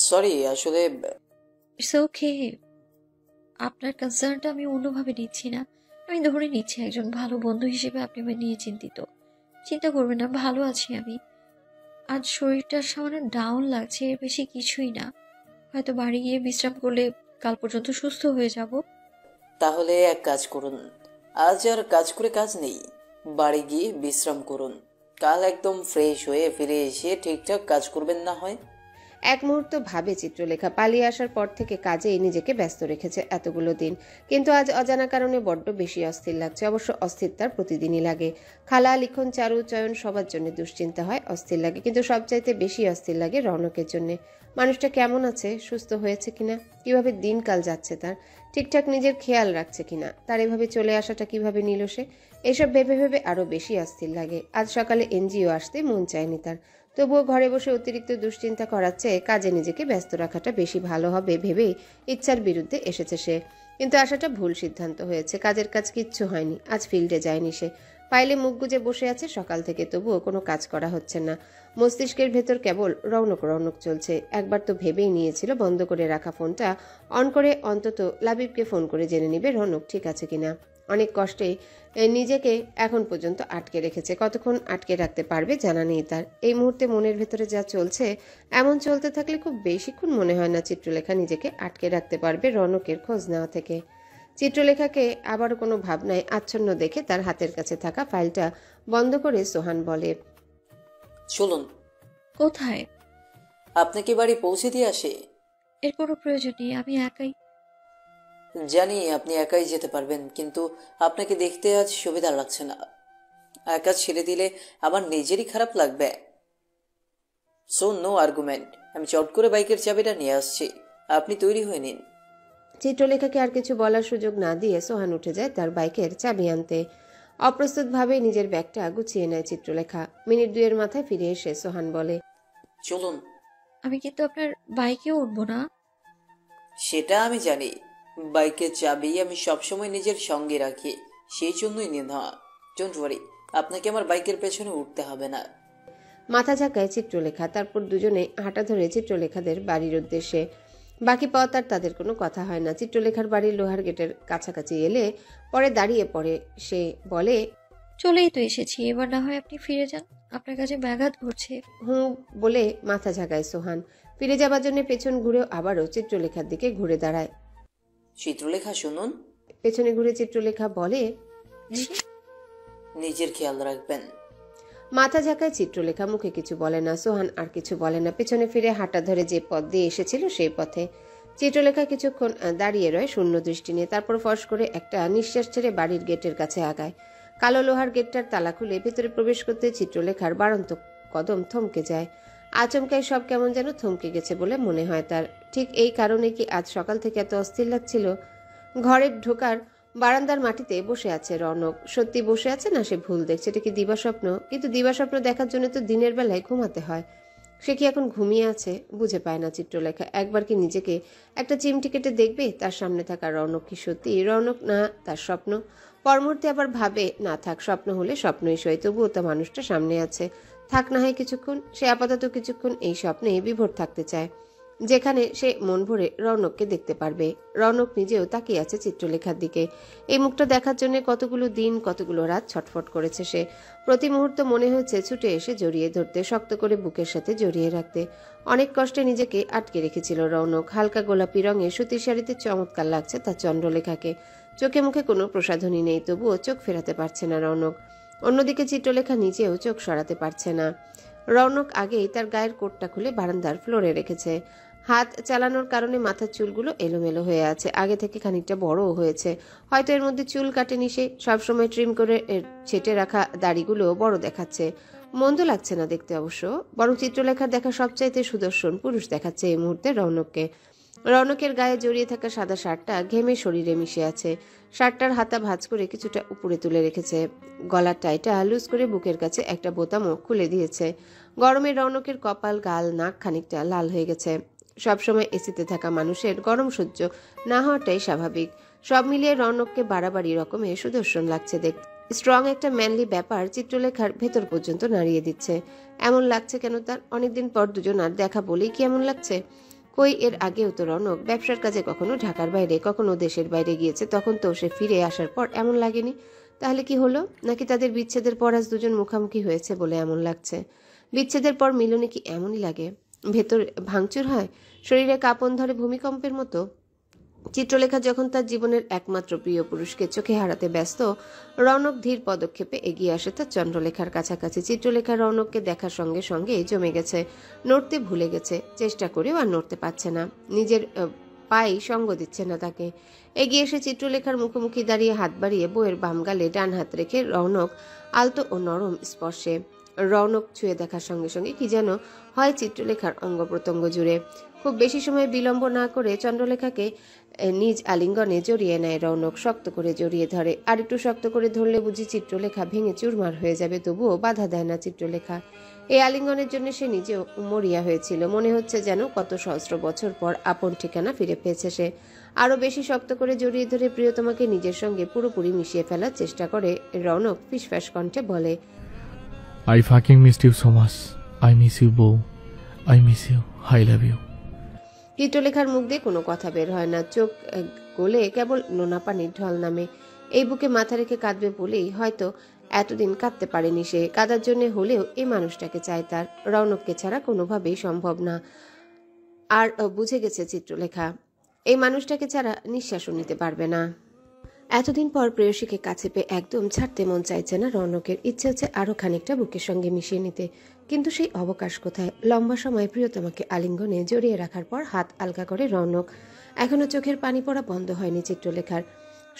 Sorry, আসলে it's okay. আপনার কনসার্নটা আমি অন্যভাবে নিচ্ছি না। আমি ধরে নিচ্ছি একজন ভালো বন্ধু হিসেবে আপনি আমায় নিয়ে চিন্তিত। চিন্তা করবেন না, ভালো আছি আমি। আজ শরীরটা সামান্য ডাউন লাগছে, এর বেশি কিছুই না। হয়তো বাড়ি গিয়ে বিশ্রাম করলে কাল পর্যন্ত সুস্থ হয়ে যাব। তাহলে এক কাজ করুন, আজ আর কাজ করে কাজ নেই, বাড়ি গিয়ে বিশ্রাম করুন। কাল একদম ফ্রেশ হয়ে ফিরে এসে ঠিকঠাক কাজ করবেন না হয়। এক মুহূর্ত ভাবে চিত্রলেখা পালিয়ে আসার পর থেকে কাজেই নিজেকে ব্যস্ত রেখেছে এতগুলো দিন, কিন্তু আজ অজানা কারণে বড্ড বেশি অস্থির লাগছে। অবশ্য অস্থির তার প্রতিদিনই লাগে। খালা, লিখন, চারু, চয়ন সবার জন্য দুশ্চিন্তা হয়, অস্থির লাগে, কিন্তু সবচাইতে বেশি অস্থির লাগে রৌনকের জন্য। মানুষটা কেমন আছে, সুস্থ হয়েছে কিনা, কিভাবে দিনকাল যাচ্ছে তার, ঠিকঠাক নিজের খেয়াল রাখছে কিনা, তার এভাবে চলে আসাটা কিভাবে নিল সে, এসব ভেবে ভেবে আরো বেশি অস্থির লাগে। আজ সকালে এনজিও আসতে মন চায়নি তার, তবুও ঘরে বসে অতিরিক্ত দুশ্চিন্তা করার চেয়ে কাজে নিজেকে ব্যস্ত রাখাটা বেশি ভালো হবে ভেবেই ইচ্ছার বিরুদ্ধে এসেছে সে। কিন্তু আসাটা ভুল সিদ্ধান্ত হয়েছে। কাজের কাজ কিচ্ছু হয়নি, আজ ফিল্ডে যায়নি সে। পাইলে মুখ গুজে বসে আছে সকাল থেকে, তবুও কোনো কাজ করা হচ্ছে না। মস্তিষ্কের ভেতর কেবল রৌনক রৌনক চলছে। একবার তো ভেবেই নিয়েছিল বন্ধ করে রাখা ফোনটা অন করে অন্তত লাবিবকে ফোন করে জেনে নিবে রৌনক ঠিক আছে কিনা। অনেক কষ্টে নিজেকে এখন পর্যন্ত আটকে রেখেছে, কতক্ষণ আটকে রাখতে পারবে জানা নেই তার। এই মুহূর্তে মনের ভেতরে যা চলছে, এমন চলতে থাকলে খুব বেশিক্ষণ মনে হয় না চিত্রলেখা নিজেকে আটকে রাখতে পারবে রৌনকের খোঁজ নেওয়া থেকে। চিত্রলেখাকে আবারও কোনো ভাবনায় আচ্ছন্ন দেখে তার হাতের কাছে থাকা ফাইলটা বন্ধ করে সোহান বলে, চলুন, কোথায়? আপনাকে বাড়ি পৌঁছে দিয়ে আসে। এর কোনো প্রয়োজন নেই, আমি একাই। জানি আপনি একাই যেতে পারবেন, কিন্তু আপনাকে দেখতে আজ সুবিধা লাগছে না। একা ছেড়ে দিলে আমার নিজেরই খারাপ লাগবে। সো নো আর্গুমেন্ট, আমি চট করে বাইকের চাবিটা নিয়ে আসছি, আপনি তৈরি হয়ে নিন। চিত্রলেখাকে আর কিছু বলার সুযোগ না দিয়ে সোহান উঠে যায় তার বাইকের চাবি আনতে। অপ্রস্তুতভাবে নিজের ব্যাগটা গুছিয়ে নেয় চিত্রলেখা। মিনিট দুয়ের মাথায় ফিরে এসে সোহান বলে, চলুন। আমি কিন্তু আপনার বাইকেও উঠবো না। সেটা আমি জানি, বাইকের চাবি আমি সবসময় নিজের সঙ্গে রাখি, সেই জন্যই নিয়ে নেওয়া। ডোন্ট ওয়ারি, আপনাকে আমার বাইকের পেছনে উঠতে হবে না। মাথা ঝাঁকায় চিত্রলেখা। তারপর দুজনে হাঁটা ধরে চিত্রলেখাদের বাড়ির উদ্দেশ্যে। বাকি পথ আর তাদের কোনো কথা হয় না। চিত্রলেখার বাড়ির লোহার গেটের কাছাকাছি এলে পরে দাঁড়িয়ে পড়ে সে, বলে, চলেই তো এসেছি, এবার না হয় আপনি ফিরে যান, আপনার কাছে ব্যাঘাত ঘটছে। হুঁ বলে মাথা ঝাঁকায় সোহান। ফিরে যাবার জন্য পেছন ঘুরেও আবারও চিত্রলেখার দিকে ঘুরে দাঁড়ায়। চিত্রলেখা শুনুন। পেছনে ঘুরে চিত্রলেখা বলে, জি। নিজের খেয়াল রাখবেন। মাথা ঝাঁকায় চিত্রলেখা, মুখে কিছু বলে না। সোহান আর কিছু বলে না, পেছনে ফিরে হাঁটা ধরে যে পথ দিয়ে এসেছিল সেই পথে। চিত্রলেখা কিছুক্ষণ দাঁড়িয়ে রয় শূন্য দৃষ্টি নিয়ে, তারপর ফস করে একটা নিঃশ্বাস ছেড়ে বাড়ির গেটের কাছে আগায়। কালো লোহার গেটটার তালা খুলে ভেতরে প্রবেশ করতে চিত্রলেখার বাড়ন্ত কদম থমকে যায়। আচমকাই সব কেমন যেন থমকে গেছে বলে মনে হয় তার। ঠিক এই কারণে কি আজ সকাল থেকে এত অস্থির লাগছিল? ঘরে ঢোকার বারান্দার মাটিতে বসে আছে রৌনক। সত্যি বসে আছে না সে ভুল দেখছে? এটা কি দিবাস্বপ্ন? কিন্তু দিবাস্বপ্ন দেখার জন্য তো দিনের বেলায় ঘুমাতে হয়। সে কি এখন ঘুমিয়ে আছে? বুঝে পায় না চিত্রলেখা। একবার কি নিজেকে একটা চিমটি কেটে দেখবে তার সামনে থাকা রৌনক কি সত্যি রৌনক, না তার স্বপ্ন? পর মুহূর্তে আবার ভাবে, না থাক, স্বপ্ন হলে স্বপ্নই সই, তবুও তো মানুষটা সামনে আছে, থাক না হয় কিছুক্ষণ। সে আপাতত কিছুক্ষণ এই স্বপ্নে বিভোর থাকতে চায়, যেখানে সে মন ভরে রৌনককে দেখতে পারবে। রৌনক নিজেও তাকিয়ে আছে চিত্রলেখার দিকে। এই মুখটা দেখার জন্য কতগুলো দিন কতগুলো রাত ছটফট করেছে সে। প্রতি মুহূর্ত মনে হয়েছে ছুটে এসে জড়িয়ে ধরতে, শক্ত করে বুকের সাথে জড়িয়ে রাখতে। অনেক কষ্টে নিজেকে আটকে রেখেছিল রৌনক। হালকা গোলাপি রঙে সুতির শাড়িতে চমৎকার লাগছে তার চন্দ্রলেখাকে। চোখে মুখে কোনো প্রসাধনী নেই, তবুও চোখ ফেরাতে পারছে না রৌনক। অন্যদিকে চিত্রলেখা নিজেও চোখ সরাতে পারছে না। রৌনক আগেই তার গায়ের কোটটা খুলে বারান্দার ফ্লোরে রেখেছে। হাত চালানোর কারণে মাথার চুলগুলো এলোমেলো হয়ে আছে, আগে থেকে খানিকটা বড়ও হয়েছে। হয়তো এর মধ্যে চুল কাটেনি সে, সবসময় ট্রিম করে ছেটে রাখা দাড়িগুলো বড় দেখাচ্ছে। মন্দ লাগছে না দেখতে অবশ্য, বরং চিত্রলেখার দেখা সবচাইতে সুদর্শন পুরুষ দেখাচ্ছে এই মুহূর্তে রৌনককে। রৌনকের গায়ে জড়িয়ে থাকা সাদা শার্টটা ঘেমে শরীরে মিশে আছে। শার্টটার হাতা ভাঁজ করে কিছুটা উপরে তুলে রেখেছে। গলার টাইটা লুজ করে বুকের কাছে একটা বোতামও খুলে দিয়েছে। গরমে রৌনকের কপাল, গাল, নাক খানিকটা লাল হয়ে গেছে। সবসময় এসিতে থাকা মানুষের গরম সহ্য না হওয়াটাই স্বাভাবিক। সব মিলিয়ে রৌনককে বাড়াবাড়ি রকমের সুদর্শন লাগছে দেখতে। স্ট্রং একটা ম্যানলি ব্যাপার চিত্রলেখার ভেতর পর্যন্ত নাড়িয়ে দিচ্ছে। এমন লাগছে কেন তার? অনেকদিন পর দুজনার দেখা বলেই কি এমন লাগছে? কই এর আগেও তো রৌনক ব্যবসার কাজে কখনো ঢাকার বাইরে কখনো দেশের বাইরে গিয়েছে, তখন তো সে ফিরে আসার পর এমন লাগেনি। তাহলে কি হলো? নাকি তাদের বিচ্ছেদের পর আজ দুজন মুখামুখি হয়েছে বলে এমন লাগছে? বিচ্ছেদের পর মিলনে কি এমনই লাগে? ভেতর ভাঙচুর হয়, শরীরে কাঁপন ধরে ভূমিকম্পের মতো। চিত্রলেখা যখন তার জীবনের একমাত্র প্রিয় পুরুষকে চোখে হারাতে ব্যস্ত, রৌনক ধীর পদক্ষেপে এগিয়ে আসে তার চন্দ্রলেখার কাছাকাছি। চিত্রলেখা রৌনককে দেখার সঙ্গে সঙ্গে জমে গেছে, নড়তে ভুলে গেছে, চেষ্টা করেও আর নড়তে পারছে না, নিজের পায়ে সঙ্গ দিচ্ছে না তাকে। এগিয়ে এসে চিত্রলেখার মুখোমুখি দাঁড়িয়ে হাত বাড়িয়ে বইয়ের বাম গালে ডান হাত রেখে রৌনক আলতো ও নরম স্পর্শে। রৌনক ছুঁয়ে দেখার সঙ্গে সঙ্গে কি যেন হয় চিত্রলেখার অঙ্গ প্রত্যঙ্গ জুড়ে। খুব বেশি সময় বিলম্ব না করে চন্দ্রলেখাকে নিজ আলিঙ্গনে জড়িয়ে নেয় রৌনক, শক্ত করে জড়িয়ে ধরে। আর একটু শক্ত করে ধরলে বুঝি চিত্রলেখা ভেঙে চুরমার হয়ে যাবে, তবুও বাধা দেয় না চিত্রলেখা। এই আলিঙ্গনের জন্য সে নিজেও মরিয়া হয়েছিল, মনে হচ্ছে যেন কত সহস্র বছর পর আপন ঠিকানা ফিরে পেয়েছে সে। আরো বেশি শক্ত করে জড়িয়ে ধরে প্রিয়তমাকে নিজের সঙ্গে পুরোপুরি মিশিয়ে ফেলার চেষ্টা করে রৌনক ফিসফাস কণ্ঠে বলে, I fucking missed you so much. I miss you, Bo. I miss you. I love you. চিত্রলেখার মুখ দিয়ে কোনো কথা বের হয় না, চোখ গলে কেবল নোনা পানির ঢল নামে। এই বুকে মাথা রেখে কাঁদবে বলেই হয়তো এতদিন কাঁদতে পারেনি সে। কাঁদার জন্য হলেও এই মানুষটাকে চায় তার, রৌনককে ছাড়া কোনোভাবেই সম্ভব না। আর বুঝে গেছে চিত্রলেখা এই মানুষটাকে ছাড়া নিঃশ্বাসও নিতে পারবে না। এতদিন পর প্রেয়সীকে কাছে পেয়ে একদম ছাড়তে মন চাইছে না রৌনকের, ইচ্ছে হচ্ছে আরো খানিকটা বুকের সঙ্গে মিশিয়ে নিতে, কিন্তু সেই অবকাশ কোথায়? লম্বা সময় প্রিয়তমাকে আলিঙ্গনে জড়িয়ে রাখার পর হাত আলগা করে রৌনক। এখনো চোখের পানি পড়া বন্ধ হয়নি চিত্রলেখার,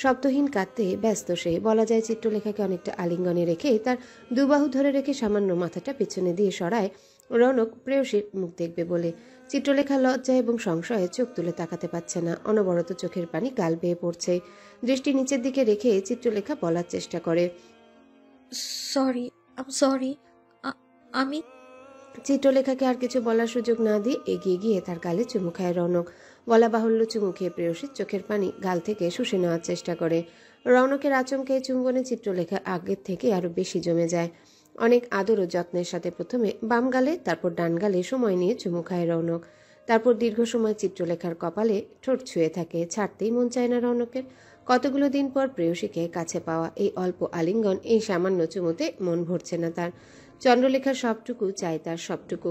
শব্দহীন কাঁদতে ব্যস্ত সে। বলা যায় চিত্রলেখাকে অনেকটা আলিঙ্গনে রেখে তার দুবাহু ধরে রেখে সামান্য মাথাটা পেছনে দিয়ে সরায় রৌনক প্রেয়সীর মুখ দেখবে বলে। চিত্রলেখা লজ্জা এবং সংশয়ে চোখ তুলে তাকাতে পারছে না, অনবরত চোখের পানি গাল বেয়ে পড়ছে। দৃষ্টি নিচের দিকে রেখে চিত্রলেখা বলার চেষ্টা করে, সরি, আম সরি। আমি চিত্রলেখাকে আর কিছু বলার সুযোগ না দিয়ে এগিয়ে গিয়ে তার গালে চুমু খায় রৌনক। বলা বাহুল্য চুমু খেয়ে প্রেয়সীর চোখের পানি গাল থেকে শুষে নেওয়ার চেষ্টা করে। রৌনকের আচমকে চুম্বনে চিত্রলেখা আগের থেকে আরো বেশি জমে যায়। অনেক আদর ও যত্নের সাথে প্রথমে বাম গালে, তারপর ডান গালে সময় নিয়ে চুমু খায় রৌনক। তারপর দীর্ঘ সময় চিত্রলেখার কপালে ঠোঁট ছুঁয়ে থাকে, ছাড়তেই মন চায় না রৌনকের। কতগুলো দিন পর প্রেয়সীকে কাছে পাওয়া, এই অল্প আলিঙ্গন, এই সামান্য চুমুতে মন ভরছে না তার। চন্দ্রলেখার সবটুকু চাই তার, সবটুকু।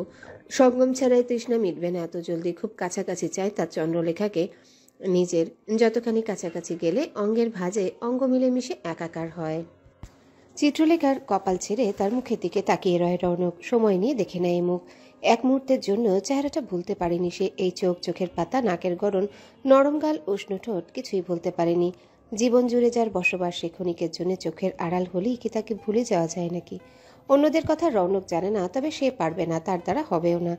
সঙ্গম ছাড়াই তৃষ্ণা মিটবে না এত জলদি। খুব কাছাকাছি চাই তার চন্দ্রলেখাকে নিজের, যতখানি কাছাকাছি গেলে অঙ্গের ভাঁজে অঙ্গ মিলেমিশে একাকার হয়। চিত্রলেখার কপাল ছেড়ে তার মুখের দিকে তাকিয়ে রয় রৌনক, সময় নিয়ে দেখে নেয় মুখ। এক মুহূর্তের জন্য চেহারাটা ভুলতে পারেনি সে। এই চোখ, চোখের পাতা, নাকের গড়ন, নরম গাল, উষ্ণ ঠোঁট, কিছুই ভুলতে পারেনি। জীবন জুড়ে যার বসবাস সে ক্ষণিকের জন্য চোখের আড়াল হলেই কি তাকে ভুলে যাওয়া যায় নাকি? অন্যদের কথা রৌনক জানে না, তবে সে পারবে না, তার দ্বারা হবেও না।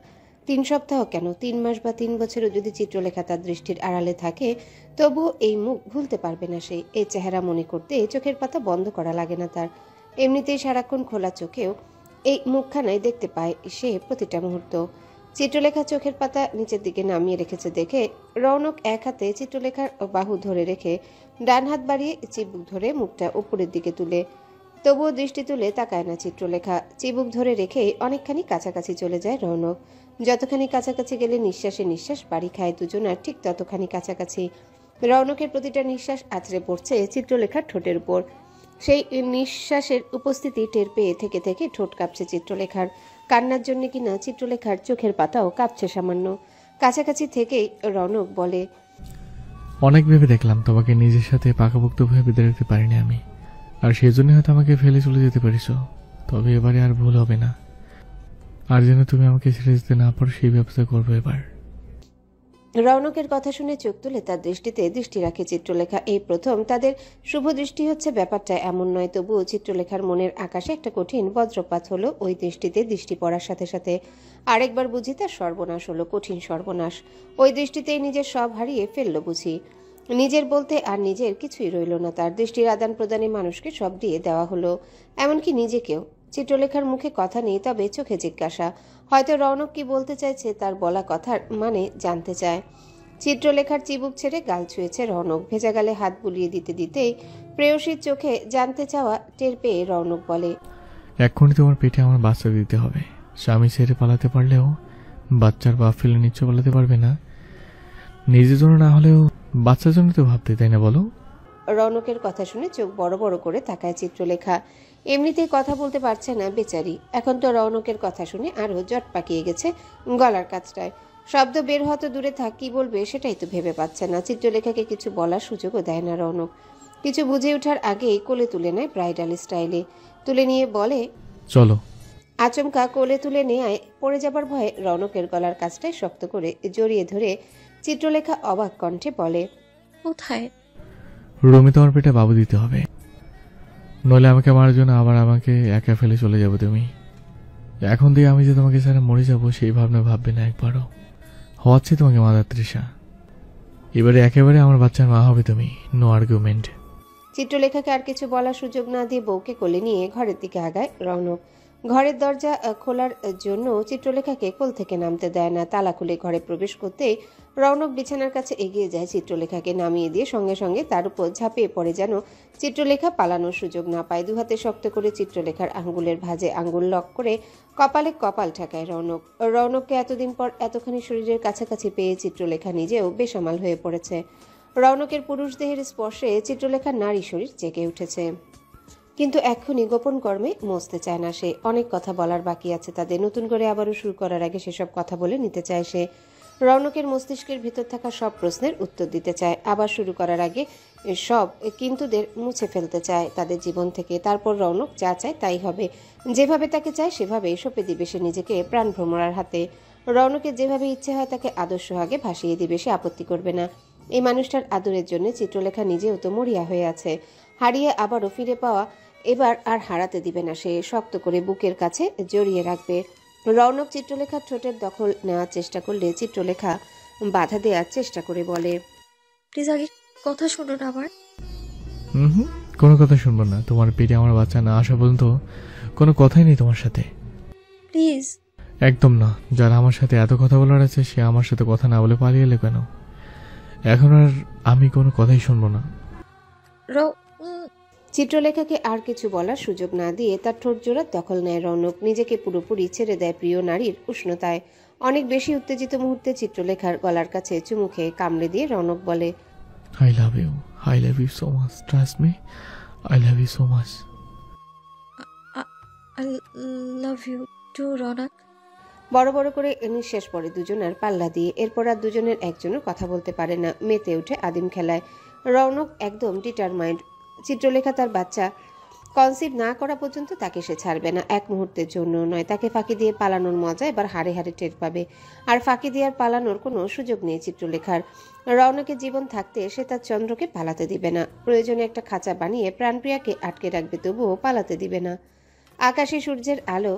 3 সপ্তাহ কেন, 3 মাস বা 3 বছরও যদি চিত্রলেখা তার দৃষ্টির আড়ালে থাকে, তবুও এই মুখ ভুলতে পারবে না সে। এই চেহারা মনে করতে চোখের পাতা বন্ধ করা লাগে না তার। এমনিতেই সারাক্ষণ খোলা চোখেও এই মুখখানায় দেখতে পায় সে প্রতিটা মুহূর্ত। চিত্রলেখা চোখের পাতা নিচের দিকে নামিয়ে রেখেছে দেখে রৌনক এক হাতে চিত্রলেখার বাহু ধরে রেখে ডান হাত বাড়িয়ে চিবুক ধরে মুখটা উপরের দিকে তুলে, তবুও দৃষ্টি তুলে তাকায় না চিত্রলেখা। চিবুক ধরে রেখেই অনেকখানি কাছাকাছি চলে যায় রৌনক। যতখানি কাছাকাছি গেলে নিঃশ্বাসে নিঃশ্বাস বাড়ি খায় দুজন, আর ঠিক ততখানি কাছাকাছি রৌনকের প্রতিটা নিঃশ্বাস আছড়ে পড়ছে চিত্রলেখার ঠোঁটের উপর। সেই নিঃশ্বাসের উপস্থিতি টের পেয়ে থেকে থেকে ঠোঁট কাঁপছে চিত্রলেখার। কান্নার জন্য কিনা চিত্রলেখার চোখের পাতাও কাঁপছে সামান্য। কাছাকাছি থেকেই রৌনক বলে, অনেক ভেবে দেখলাম তোমাকে নিজের সাথে পাকাপোক্তভাবে বেঁধে রাখতে পারিনি আমি, আর সেই জন্য হয়তো আমাকে ফেলে চলে যেতে পারিস। তবে এবারে আর ভুল হবে না, আর যেন তুমি আমাকে ছেড়ে যেতে না পারো সেই ব্যবস্থা করবো এবার। রৌনকের কথা শুনে চোখ তুলে তার দৃষ্টিতে দৃষ্টি রাখে চিত্রলেখা। এই প্রথম তাদের শুভ দৃষ্টি হচ্ছে, ব্যাপারটা এমন নয়, তবুও চিত্রলেখার মনের আকাশে একটা কঠিন বজ্রপাত হলো ওই দৃষ্টিতে দৃষ্টি পড়ার সাথে সাথে। আরেকবার বুঝি তার সর্বনাশ হলো, কঠিন সর্বনাশ। ওই দৃষ্টিতেই নিজের সব হারিয়ে ফেললো বুঝি। নিজের বলতে আর নিজের কিছুই রইল না তার। দৃষ্টির আদান প্রদানে মানুষকে সব দিয়ে দেওয়া হলো, এমনকি নিজেকেও। চিত্রলেখার মুখে কথা নেই, তবে চোখে জিজ্ঞাসা। হয়তো রৌনক কি বলতে চাইছে তার বলা কথার মানে জানতে চায়। চিত্রলেখার চিবুক ছেড়ে গাল ছুঁয়েছে রৌনক। ভেজা গালে হাত বুলিয়ে দিতে দিতেই প্রেয়সীর চোখে জানতে চাওয়া টের পেয়ে রৌনক বলে, এক্ষুনি তোমার পেটে আমার বাচ্চা দিতে হবে। স্বামী ছেড়ে পালাতে পারলেও বাচ্চার বাপ ফেলে নিচ্ছ পালাতে পারবে না, নিজের জন্য না হলেও বাচ্চার জন্য তো ভাবতে, তাই না বলো? রৌনকের কথা শুনে চোখ বড় বড় করে তাকায় চিত্রলেখা। এমনিতেই কথা বলতে পারছে না বেচারি, এখন তো রৌনকের কথা শুনে আরো জট পাকিয়ে গেছে গলার কাছটায়। শব্দ বের হতে দূরে থাক, কি বলবে সেটাই তো ভেবে পাচ্ছে না। চিত্রলেখাকে কিছু বলার সুযোগও দেয় না রৌনক। কিছু বুঝে ওঠার আগেই কোলে তুলে নেয় ব্রাইডাল স্টাইলে, তুলে নিয়ে বলে চলো। আচমকা কোলে তুলে নেয় পড়ে যাবার ভয়ে রৌনকের গলার কাছটায় শক্ত করে জড়িয়ে ধরে চিত্রলেখা অবাক কণ্ঠে বলে, কোথায়? রুমে তোমার পেটে বাবু দিতে হবে, নইলে আমাকে মারার জন্য আবার আমাকে একা ফেলে চলে যাবো তুমি। এখন থেকে আমি যে তোমাকে ছাড়া মরে যাবো সেই ভাবনা ভাববে না একবারও। হওয়াচ্ছে তোমাকে মাদার তৃষা, এবারে একেবারে আমার বাচ্চার মা হবে তুমি, নো আর্গুমেন্ট। চিত্রলেখাকে আর কিছু বলার সুযোগ না দিয়ে বউকে কোলে নিয়ে ঘরের দিকে আগায় রৌনক। ঘরের দরজা খোলার জন্য চিত্রলেখাকে কোল থেকে নামতে দেয় না। তালা খুলে ঘরে প্রবেশ করতেই রৌনক বিছানার কাছে এগিয়ে যায়, চিত্রলেখাকে নামিয়ে দিয়ে সঙ্গে সঙ্গে তার উপর ঝাঁপিয়ে পড়ে যেন চিত্রলেখা পালানোর সুযোগ না পায়। দুহাতে শক্ত করে চিত্রলেখার আঙ্গুলের ভাঁজে আঙ্গুল লক করে কপালে কপাল ঠেকায় রৌনক। রৌনককে এতদিন পর এতখানি শরীরের কাছাকাছি পেয়ে চিত্রলেখা নিজেও বেসামাল হয়ে পড়েছে। রৌনকের পুরুষ দেহের স্পর্শে চিত্রলেখার নারী শরীর জেগে উঠেছে, কিন্তু এক্ষুনি গোপন কর্মে মজতে চায় না সে। অনেক কথা বলার বাকি আছে তাদের, নতুন করে আবারও শুরু করার আগে সেসব কথা বলে নিতে চায় সে। রৌনকের মস্তিষ্কের ভিতর থাকা সব প্রশ্নের উত্তর দিতে চায়, আবার শুরু করার আগে সব কিন্তুদের মুছে ফেলতে চায় তাদের জীবন থেকে। তারপর রৌনক যা চায় তাই হবে, যেভাবে তাকে চায় সেভাবেই সঁপে দিবে সে নিজেকে প্রাণভ্রমরার হাতে। রৌনকের যেভাবে ইচ্ছে হয় তাকে আদর্শ আগে ভাসিয়ে দিবে, সে আপত্তি করবে না। এই মানুষটার আদরের জন্য চিত্রলেখা নিজেও তো মরিয়া হয়ে আছে। হারিয়ে আবারও ফিরে পাওয়া এবার আর হারাতে দিবে না সে, শক্ত করে বুকের কাছে জড়িয়ে রাখবে। রৌনক চিত্রলেখার ঠোঁটের দখল নেওয়ার চেষ্টা করলে চিত্রলেখা বাধা দেওয়ার চেষ্টা করে বলে, প্লিজ আগে কথা শুনুন আমার। হুম, কোনো কথা শুনবো না। তোমার পেটে আমার বাচ্চা না আসা পর্যন্ত কোনো কথাই নেই তোমার সাথে। প্লিজ। একদম না। যারা আমার সাথে এত কথা বলার আছে সে আমার সাথে কথা না বলে পালিয়ে এলো কেন? এখন আর আমি কোনো কথাই শুনবো না। চিত্রলেখাকে আর কিছু বলার সুযোগ না দিয়ে তার ঠোঁট জোড়ার দখল নেয় রৌনক, নিজেকে পুরোপুরি ছেড়ে দেয় প্রিয় নারীর উষ্ণতায়। অনেক বেশি উত্তেজিত মুহূর্তে চিত্রলেখার গলার কাছে চুমু খেয়ে কামড়ে দিয়ে রৌনক বলে, I love you so much, trust me, I love you so much. I love you too Raunak. বড় বড় করে নিঃশ্বাস পড়ে দুজনের পাল্লা দিয়ে। এরপর আর দুজনের একজনও কথা বলতে পারে না, মেতে উঠে আদিম খেলায়। রৌনক একদম ডিটারমাইন্ড, চিত্রলেখা তার বাচ্চা কনসিভ না করা পর্যন্ত তাকে সে ছাড়বে না, এক মুহূর্তের জন্য নয়। তাকে ফাঁকি দিয়ে পালানোর মজা এবার হাড়ে হাড়ে টের পাবে, আর ফাঁকি দিয়ে আর পালানোর কোনো সুযোগ নেই চিত্রলেখার। রৌনকের জীবন থাকতে সে তার চন্দ্রকে পালাতে দিবে না, প্রয়োজনে একটা খাঁচা বানিয়ে প্রাণপ্রিয়াকে আটকে রাখবে, তবুও পালাতে দিবে না। আকাশে সূর্যের আলো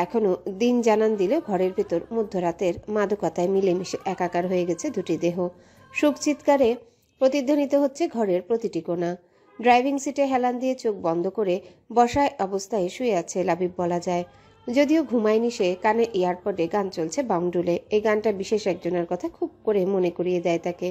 এখনো দিন জানান দিলেও ঘরের ভেতর মধ্যরাতের মাদকতায় মিলেমিশে একাকার হয়ে গেছে দুটি দেহ। সুখ চিৎকারে প্রতিধ্বনিত হচ্ছে ঘরের প্রতিটি কোণা। ড্রাইভিং সিটে হেলান দিয়ে চোখ বন্ধ করে বসায় অবস্থায় শুয়ে আছে লাবিব বলা যায়। যদিও ঘুমায়নি সে, কানে ইয়ারপডে গান চলছে বাউন্ডুলে। এই গানটা বিশেষ একজনের কথা খুব করে মনে করিয়ে দেয় তাকে।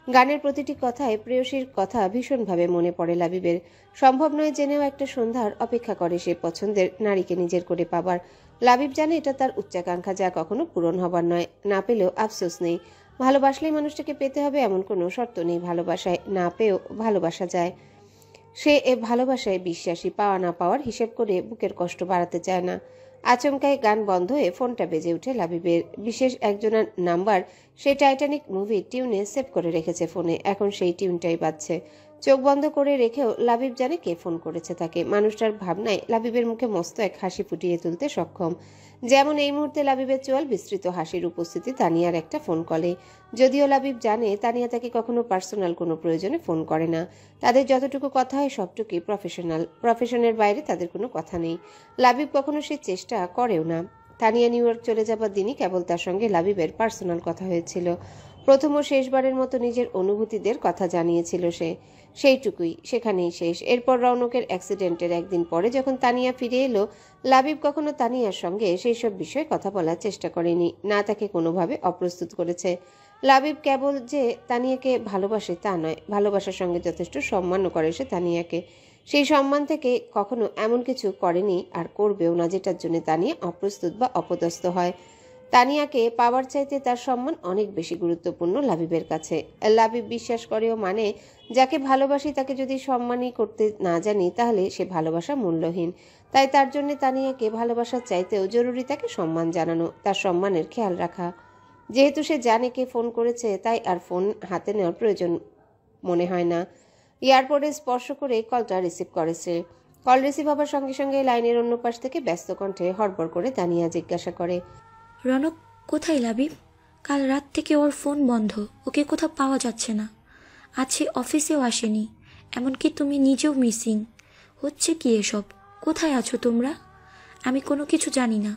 গানের প্রতিটি কথায় প্রেয়সীর কথা ভীষণভাবে মনে পড়ে লাবিবের। সম্ভব নয় জেনেও একটা সন্ধ্যার অপেক্ষা করে সে পছন্দের নারীকে নিজের করে পাবার। লাবিব জানে এটা তার উচ্চাকাঙ্ক্ষা, যা কখনো পূরণ হবার নয়। না পেলেও আফসোস নেই, ভালোবাসলেই মানুষটাকে পেতে হবে এমন কোনো শর্ত নেই। ভালোবাসায় না পেয়েও ভালোবাসা যায়। সে এ ভালোবাসায় বিশ্বাসী, পাওয়া না পাওয়ার হিসেব করে বুকের কষ্ট বাড়াতে চায় না। আচমকাই গান বন্ধ হয়ে ফোনটা বেজে উঠে লাবিবের। বিশেষ একজনের নাম্বার সেই টাইটানিক মুভির টিউনে সেভ করে রেখেছে ফোনে, এখন সেই টিউনটাই বাজছে। চোখ বন্ধ করে রেখেও লাবিব জানে কে ফোন করেছে তাকে। মানুষটার ভাবনায় লাবিবের মুখে মস্ত এক হাসি ফুটিয়ে তুলতে সক্ষম, যেমন এই মুহূর্তে লাবিবের চোয়াল বিস্তৃত হাসির উপস্থিতি তানিয়ার একটা ফোন কলে। যদিও লাবিব জানে তানিয়া তাকে কখনো পার্সোনাল কোনো প্রয়োজনে ফোন করে না, তাদের যতটুকু কথা হয় সবটুকুই প্রফেশনাল, প্রফেশনের বাইরে তাদের কোনো কথা নেই। লাবিব কখনো সে চেষ্টা করেও না। তানিয়া নিউ ইয়র্ক চলে যাবার দিনই কেবল তার সঙ্গে লাবিবের পার্সোনাল কথা হয়েছিল। প্রথম ও শেষবারের মতো নিজের অনুভূতিদের কথা জানিয়েছিল সে, সেইটুকুই, সেখানেই শেষ। এরপর রৌনকের অ্যাক্সিডেন্টের একদিন পরে যখন তানিয়া ফিরে এলো, লাবিব কখনো তানিয়ার সঙ্গে সেই সব বিষয়ে কথা বলার চেষ্টা করেনি, না তাকে কোনোভাবে অপ্রস্তুত করেছে। লাবিব কেবল যে তানিয়াকে ভালোবাসে তা নয়, ভালোবাসার সঙ্গে যথেষ্ট সম্মানও করে সে তানিয়াকে। সেই সম্মান থেকে কখনো এমন কিছু করেনি আর করবেও না যেটার জন্য তানিয়া অপ্রস্তুত বা অপদস্থ হয়। তানিয়াকে পাওয়ার চাইতে তার সম্মান অনেক বেশি গুরুত্বপূর্ণ লাবিবের কাছে। লাবিব বিশ্বাস করেও মানে, যাকে ভালোবাসি তাকে যদি সম্মানই করতে না জানি তাহলে সে ভালোবাসা মূল্যহীন। তাই তার জন্য তানিয়াকে ভালোবাসার চাইতেও জরুরি তাকে সম্মান জানানো, তার সম্মানের খেয়াল রাখা। যেহেতু সে জানে কে ফোন করেছে তাই আর ফোন হাতে নেওয়ার প্রয়োজন মনে হয় না। এয়ারপোর্টে স্পর্শ করে কলটা রিসিভ করেছে। কল রিসিভ হবার সঙ্গে সঙ্গে লাইনের অন্য পাশ থেকে ব্যস্ত কণ্ঠে হড়বড় করে তানিয়া জিজ্ঞাসা করে, রনক কোথায় লাবিব? কাল রাত থেকে ওর ফোন বন্ধ, ওকে কোথাও পাওয়া যাচ্ছে না। আছে অফিসেও আসেনি, এমনকি তুমি নিজেও মিসিং। হচ্ছে কি এসব? কোথায় আছো তোমরা? আমি কোনো কিছু জানি না।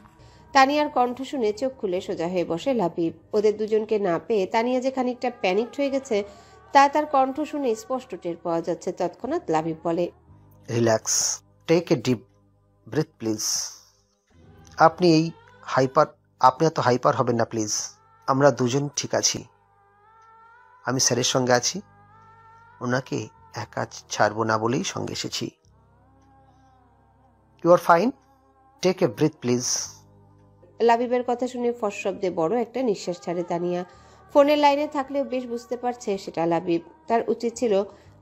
তানিয়ার কণ্ঠ শুনে চোখ খুলে সোজা হয়ে বসে লাবিব। ওদের দুজনকে না পেয়ে তানিয়া যে খানিকটা প্যানিকড হয়ে গেছে তা তার কণ্ঠ শুনে স্পষ্ট টের পাওয়া যাচ্ছে। তৎক্ষণাৎ লাবিব বলে, relax, take a deep breath please. আপনি এত হাইপার হবেন না প্লিজ। আমরা দুজন ঠিক আছি। আমি স্যারের সঙ্গে আছি, ওনাকে একা ছাড়বো না বলেই সঙ্গে এসেছি। You are fine, take a breath please. লাবিবের কথা শুনে ফস শব্দে বড় একটা নিঃশ্বাস ছাড়ে তানিয়া। ফোনের লাইনে থাকলেও বেশ বুঝতে পারছে সেটা লাবিব। তার উচিত ছিল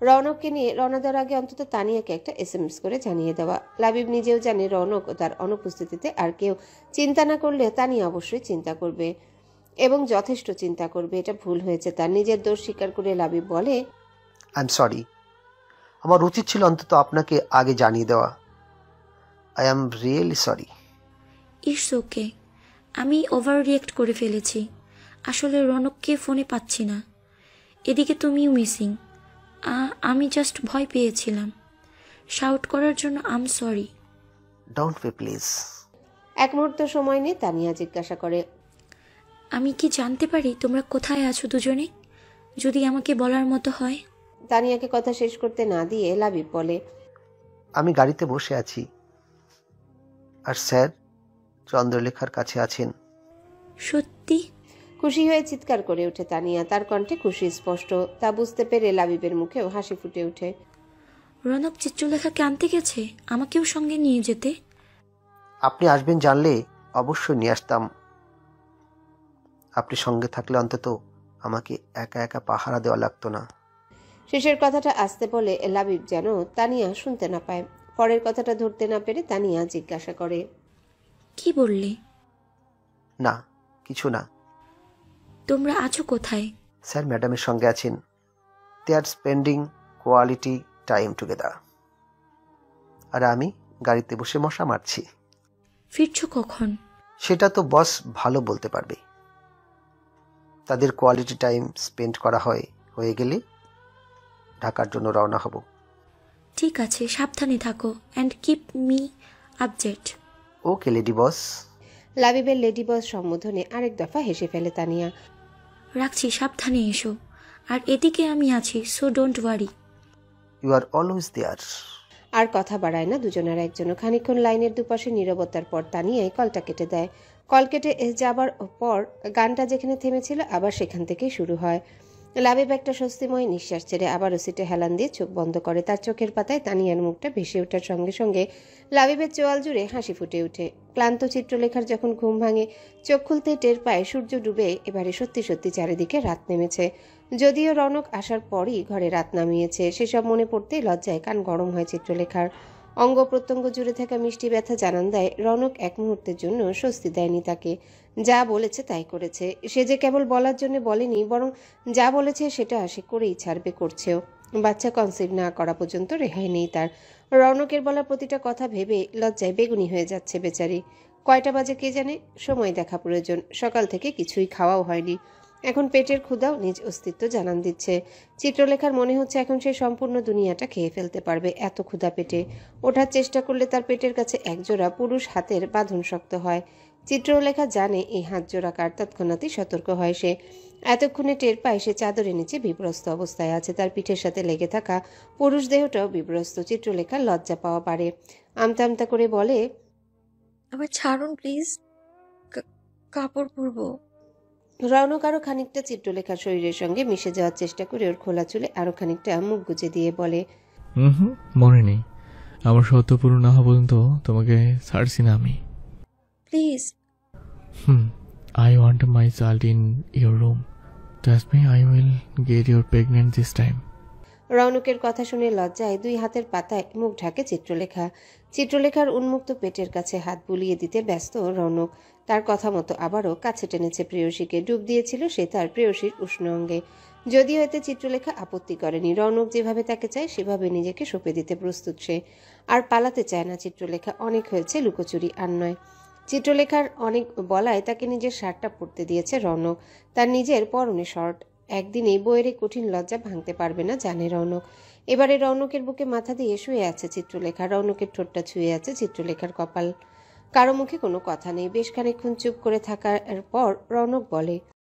রৌনককে নিয়ে রওনা দেওয়ার আগে অন্তত তানিয়াকে একটা SMS করে জানিয়ে দেওয়া। লাবিব নিজেও জানে রৌনক ও তার অনুপস্থিতিতে আর কেউ চিন্তা না করলে তানিয়া অবশ্যই চিন্তা করবে এবং যথেষ্ট চিন্তা করবে। এটা ভুল হয়েছে তার। নিজের দোষ স্বীকার করে লাবিব বলে, আই এম সরি, আমার উচিত ছিল অন্তত আপনাকে আগে জানিয়ে দেওয়া। I am really sorry. It's okay, আমি ওভার রিয়েক্ট করে ফেলেছি। আসলে রনককে ফোনে পাচ্ছি না, এদিকে তুমিও মিসিং। আমি জাস্ট ভয় পেয়েছিলাম। শাউট করার জন্য আম সরি। Don't be please. এক মুহূর্ত সময় নিয়ে তানিয়া জিজ্ঞাসা করে, আমি কি জানতে পারি তোমরা কোথায় আছো দুজনে, যদি আমাকে বলার মতো হয়? তানিয়াকে কথা শেষ করতে না দিয়ে লাবিব বলে, আমি গাড়িতে বসে আছি আর স্যার চন্দ্রলেখার কাছে আছেন। সত্যি? খুশি হয়ে চিৎকার করে ওঠে তানিয়া। তার কণ্ঠে খুশি স্পষ্ট। তা বুঝতে পেরে লাবিবের মুখেও হাসি ফুটে ওঠে। রনক চিত্রলেখাকে আনতে গেছে, আমাকেও সঙ্গে নিয়ে যেতে। আপনি আসবেন জানলে অবশ্যই নিয়ে আসতাম। আপনি সঙ্গে থাকলে অন্তত আমাকে একা একা পাহারা দেওয়া লাগতো না। শেষের কথাটা আসতে বলে লাবিব যেন তানিয়া শুনতে না পায়। পরের কথাটা ধরতে না পেরে তানিয়া জিজ্ঞাসা করে, কি বললে? না, কিছু না। তোমরা আছো কোথায়? স্যার ম্যাডামের সঙ্গে আছেন। দে আর স্পেন্ডিং কোয়ালিটি টাইম টুগেদার। আর আমি গাড়িতে বসে মশা মারছি। ফিরছো কখন? সেটা তো বস ভালো বলতে পারবে। তাদের কোয়ালিটি টাইম স্পেন্ড করা হয়ে গেলে ঢাকার জন্য রওনা হব। ঠিক আছে, সাবধানে থাকো and keep me updated. Okay lady boss. লাবিবের লেডি বস সম্বোধনে আরেক দফা হেসে ফেলে তানিয়া। রাখছি, সাবধানে এসো। আর এদিকে আমি আছি, so don't worry. You are always there. আর কথা বাড়ায় না দুজনের একজনও। খানিকক্ষণ লাইনের দুপাশে নীরবতার পর তানিয়াই কলটা কেটে দেয়। কল কেটে যাবার পর গানটা যেখানে থেমেছিল আবার সেখান থেকেই শুরু হয়। লাবিব একটা স্বস্তিময় নিঃশ্বাস ছেড়ে আবারও সিটে হেলান দিয়ে চোখ বন্ধ করে। তার চোখের পাতায় তানিয়ার মুখটা ভেসে ওঠার সঙ্গে সঙ্গে লাবিবের চোয়াল জুড়ে হাসি ফুটে ওঠে। ক্লান্ত চিত্রলেখার যখন ঘুম ভাঙে, চোখ খুলতে টের পায় সূর্য ডুবে এবারে সত্যি সত্যি চারিদিকে রাত নেমেছে। যদিও রৌনক আসার পরই ঘরে রাত নামিয়েছে, সেসব মনে পড়তেই লজ্জায় কান গরম হয় চিত্রলেখার। অঙ্গ প্রত্যঙ্গ জুড়ে থাকা মিষ্টি ব্যথা জানান দেয় রৌনক এক মুহূর্তের জন্য স্বস্তি দেয়নি তাকে। যা বলেছে তাই করেছে। সে যে কেবল বলার জন্য বলেনি, বরং যা বলেছে সেটা সে করেই ছাড়বে, করছেও। বাচ্চা কনসিভ না করা পর্যন্ত রেহাই নেই তার। রৌনকের বলা প্রতিটা কথা ভেবে লজ্জায় বেগুনি হয়ে যাচ্ছে বেচারি। কয়টা বাজে কে জানে, সময় দেখা প্রয়োজন। সকাল থেকে কিছুই খাওয়াও হয়নি। এখন পেটের ক্ষুধাও নিজ অস্তিত্ব জানান দিচ্ছে। চিত্রলেখার মনে হচ্ছে এখন সে সম্পূর্ণ দুনিয়াটা খেয়ে ফেলতে পারবে, এত ক্ষুধা পেটে। ওঠার চেষ্টা করলে তার পেটের কাছে একজোড়া পুরুষ হাতের বাঁধন শক্ত হয়। চিত্রলেখা জানে এই হাত জোড়া কার। তৎক্ষণাৎই সতর্ক হয় সে। এতক্ষণে টের পায় সে চাদরের নিচে বিব্রস্ত অবস্থায় আছে। তার পিঠের সাথে লেগে থাকা পুরুষ দেহটাও বিব্রস্ত। চিত্রলেখার লজ্জা পাওয়া পারে। আমতা আমতা করে বলে, আবার ছাড়ুন প্লিজ, কাপড় পরবো। রৌনক আরো খানিকটা চিত্রলেখার শরীরের সঙ্গে মিশে যাওয়ার চেষ্টা করে ওর খোলা চুলে আরো খানিকটা মুখ গুজে দিয়ে বলে, মনে নেই, আমার সত্য পূরণ না হওয়া পর্যন্ত তোমাকে ছাড়ছি না আমি। Please. I want my child in your room. Trust me, I will get you pregnant this time. রৌনকের কথা শুনে লজ্জায় 2 হাতের পাতায় মুখ ঢাকে চিত্রলেখা। চিত্রলেখার উন্মুক্ত পেটের কাছে হাত বুলিয়ে দিতে ব্যস্ত রৌনক। তার কথা মতো আবারও কাছে টেনেছে প্রেয়সীকে। ডুব দিয়েছিল সে তার প্রেয়সীর উষ্ণ অঙ্গে। যদিও এতে চিত্রলেখা আপত্তি করেনি। রৌনক যেভাবে তাকে চায় সেভাবে নিজেকে সঁপে দিতে প্রস্তুত সে। আর পালাতে চায় না চিত্রলেখা। অনেক হয়েছে লুকোচুরি, আর নয়। চিত্রলেখার অনেক বলায় তাকে নিজের শার্টটা পরতে দিয়েছে রৌনক। তার নিজের পরনে শর্ট। একদিনেই বইয়ের কঠিন লজ্জা ভাঙতে পারবে না জানে রৌনক। এবারে রৌনকের বুকে মাথা দিয়ে শুয়ে আছে চিত্রলেখা। রৌনকের ঠোঁটটা ছুঁয়ে আছে চিত্রলেখার কপাল। কারো মুখে কোনো কথা নেই। বেশ খানিকক্ষণ চুপ করে থাকার পর রৌনক বলে,